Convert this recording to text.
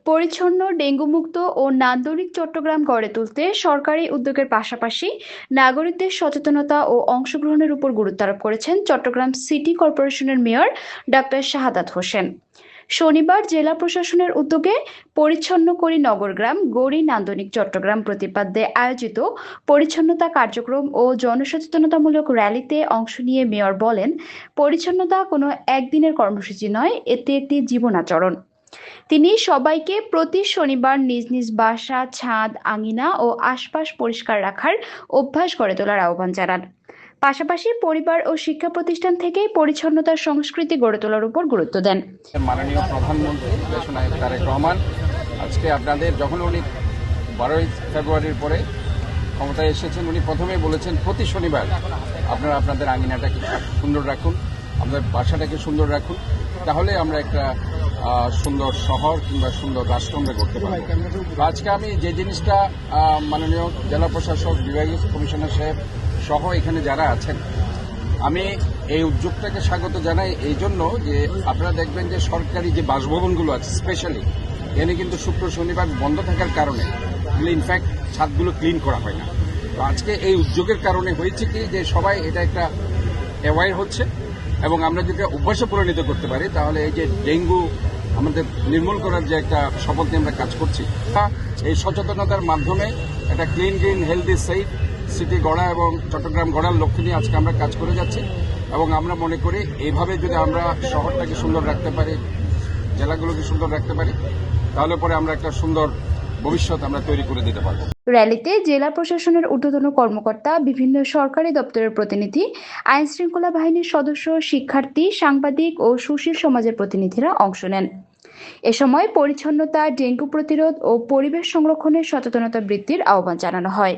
পরিচ্ছন্ন, ডেঙ্গুমুক্ত ও নান্দনিক চট্টগ্রাম গড়ে তুলতে সরকারি উদ্যোগের পাশাপাশি নাগরিকদের সচেতনতা ও অংশগ্রহণের উপর গুরুত্ব আরোপ করেছেন চট্টগ্রাম সিটি কর্পোরেশনের মেয়র ডাক্তার শাহাদাত হোসেন। শনিবার জেলা প্রশাসনের উদ্যোগে পরিচ্ছন্ন করি নগরগ্রাম, গড়ি নান্দনিক চট্টগ্রাম প্রতিপাদ্যে আয়োজিত পরিচ্ছন্নতা কার্যক্রম ও জনসচেতনতামূলক র্যালিতে অংশ নিয়ে মেয়র বলেন, পরিচ্ছন্নতা কোনো একদিনের কর্মসূচি নয়, এটি একটি জীবনাচরণ। তিনি সবাইকে প্রতি শনিবার নিজ নিজ বাসা, ছাদ, আঙিনা ও আশপাশ পরিষ্কার রাখার অভ্যাস গড়ে তোলার আহ্বান জানান। পাশাপাশি পরিবার ও শিক্ষা প্রতিষ্ঠান থেকে পরিচ্ছন্নতার সংস্কৃতি গড়ে তোলার উপর গুরুত্ব দেন। মাননীয় প্রধানমন্ত্রী দেশনায়ক তারেক রহমান আজকে আপনাদের যখন উনি 12ই ফেব্রুয়ারির পরে ক্ষমতায় এসেছেন, উনি প্রথমেই বলেছেন প্রতি শনিবার আপনারা আপনাদের আঙিনাটাকে সুন্দর রাখুন, আপনাদের বাসাটাকে সুন্দর রাখুন, তাহলে আমরা একটা সুন্দর শহর কিংবা সুন্দর রাষ্ট্র আমরা করতে পারি। আজকে আমি যে জিনিসটা মাননীয় জেলা প্রশাসক, বিভাগীয় কমিশনার সাহেব সহ এখানে যারা আছেন, আমি এই উদ্যোগটাকে স্বাগত জানাই এই জন্য যে আপনারা দেখবেন যে সরকারি যে বাসভবনগুলো আছে স্পেশালি এখানে কিন্তু শুক্র শনিবার বন্ধ থাকার কারণে ইনফ্যাক্ট ছাদগুলো ক্লিন করা হয় না। তো আজকে এই উদ্যোগের কারণে হয়েছে কি যে সবাই এটা একটা অ্যাওয়ার হচ্ছে এবং আমরা যদি অভ্যাসে পরিণত করতে পারি তাহলে এই যে ডেঙ্গু আমাদের নির্মূল করার যে একটা শপথ নিয়ে আমরা কাজ করছি, এই সচেতনতার মাধ্যমে একটা clean green healthy safe city গড়া এবং চট্টগ্রাম গড়ার লক্ষ্য নিয়ে আজকে আমরা কাজ করে যাচ্ছি এবং আমরা মনে করি এইভাবে যদি আমরা শহরটাকে সুন্দর রাখতে পারি, জেলাগুলোকে সুন্দর রাখতে পারি, তাহলে পরে আমরা একটা সুন্দর ভবিষ্যৎ আমরা তৈরি করে দিতে পারব। র্যালিতে জেলা প্রশাসনের ঊর্ধ্বতন কর্মকর্তা, বিভিন্ন সরকারি দপ্তরের প্রতিনিধি, আইন শৃঙ্খলা বাহিনীর সদস্য, শিক্ষার্থী, সাংবাদিক ও সুশীল সমাজের প্রতিনিধিরা অংশ নেন। এ সময় পরিচ্ছন্নতা, ডেঙ্গু প্রতিরোধ ও পরিবেশ সংরক্ষণের সচেতনতা বৃদ্ধির আহ্বান জানানো হয়।